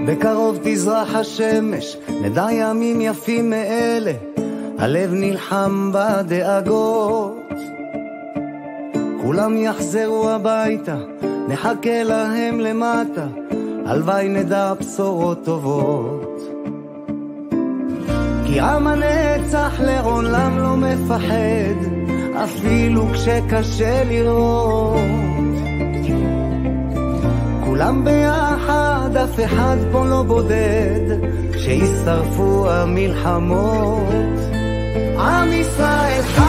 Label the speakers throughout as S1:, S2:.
S1: בקרוב תזרח השמש, נדע ימים יפים מאלה, הלב נלחם בדאגות. כולם יחזרו הביתה, נחכה להם למטה, הלוואי נדע בשורות טובות. כי עם הנצח לעולם לא מפחד, אפילו כשקשה לראות. כולם ביחד, אף אחד פה לא בודד, שישרפו המלחמות. עם ישראל חי,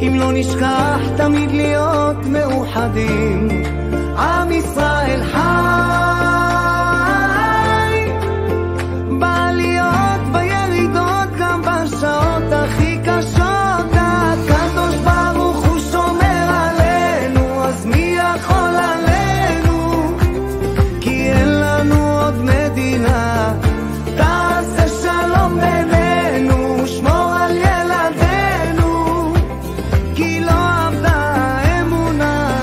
S1: אם לא נשכח תמיד להיות מאוחדים. עם ישראל חי, בעליות בירידות, גם בשעות הכי קשות. הקדוש ברוך הוא שומר עלינו, אז מי יכול עלינו? כי אין לנו עוד מדינה, תעשה שלום בינינו, שמור על ילדינו, כי לא עבדה האמונה.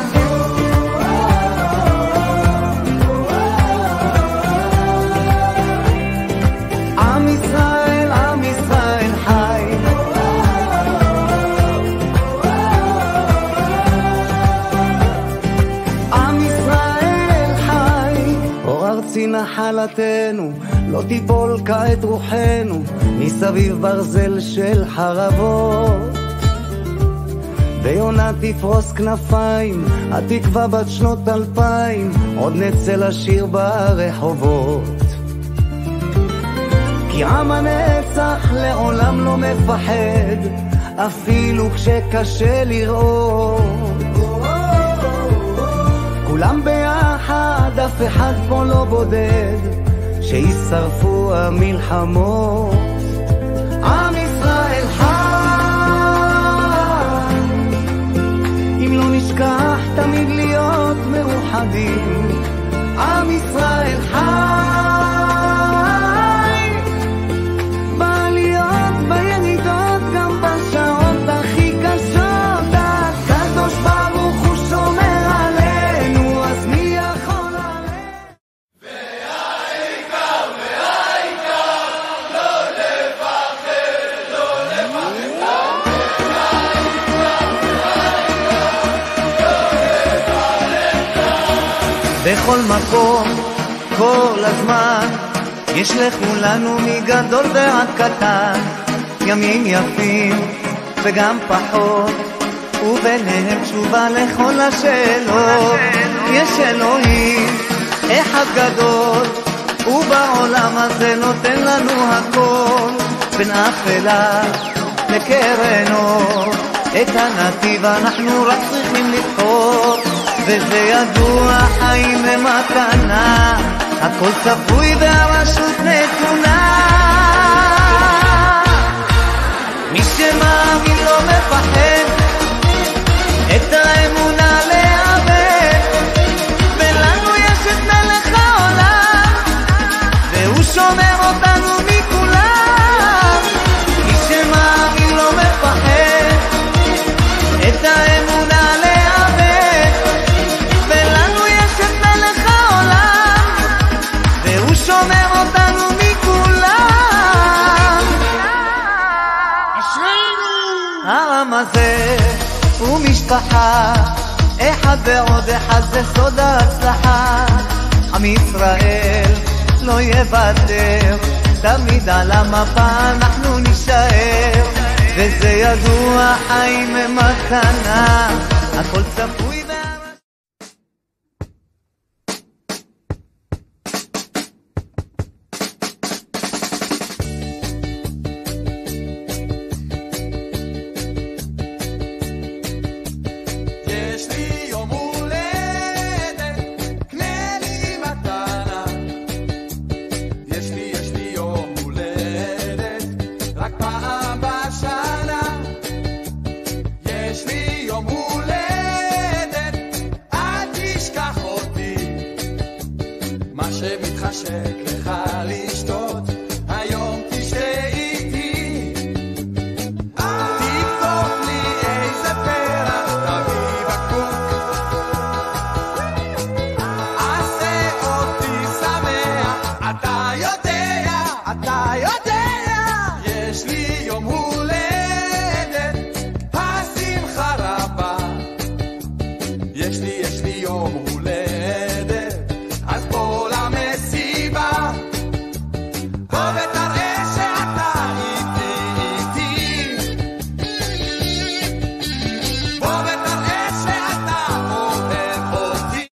S1: עם ישראל, עם ישראל חי. עם ישראל חי. אור ארצי נחלתנו, לא תיפול כעת רוחנו, מסביב ברזל של חרבות. ויונה תפרוס כנפיים, התקווה בת שנות 2000, עוד נצא לשיר ברחובות. כי עם הנצח לעולם לא מפחד, אפילו כשקשה לראות. כולם ביחד, אף אחד פה לא בודד, שישרפו המלחמות. עם ישראל חי, אם לא נשכח תמיד להיות מאוחדים. עם ישראל חי, בעליות בירידות, גם בשעות הכי קשות. הקדוש ברוך הוא שומר עלינו, אז מי יכול עלינו? והעיקר, לא לפחד, לא לפחד. בכל מקום, כל הזמן, יש לכולנו מגדול ועד קטן, ימים יפים וגם פחות, וביניהם תשובה לכל השאלות. יש אלוהים אחד גדול, ובעולם הזה נותן לנו הכל, בין אפלה לקרנו, את הנתיב אנחנו רק צריכים לבחור. וזה ידוע, חיים במתנה, הכל צפוי והרשות נתונה. מי שמאמין לא מפחד, את האמונה לאבד. ולנו יש את מלך העולם, והוא שומר אותנו מכולם. מי שמאמין לא מפחד, את האמונה לאבד. ולנו יש את מלך העולם, והוא שומר אותנו מכולם. אשרינו! העם הזה הוא משפחה, אחד ועוד אחד זה סוד ההצלחה. עם ישראל לא יוותר, תמיד על המפה אנחנו נשאר. וזה ידוע, חיים במתנה, הכל צפוי.
S2: יש לי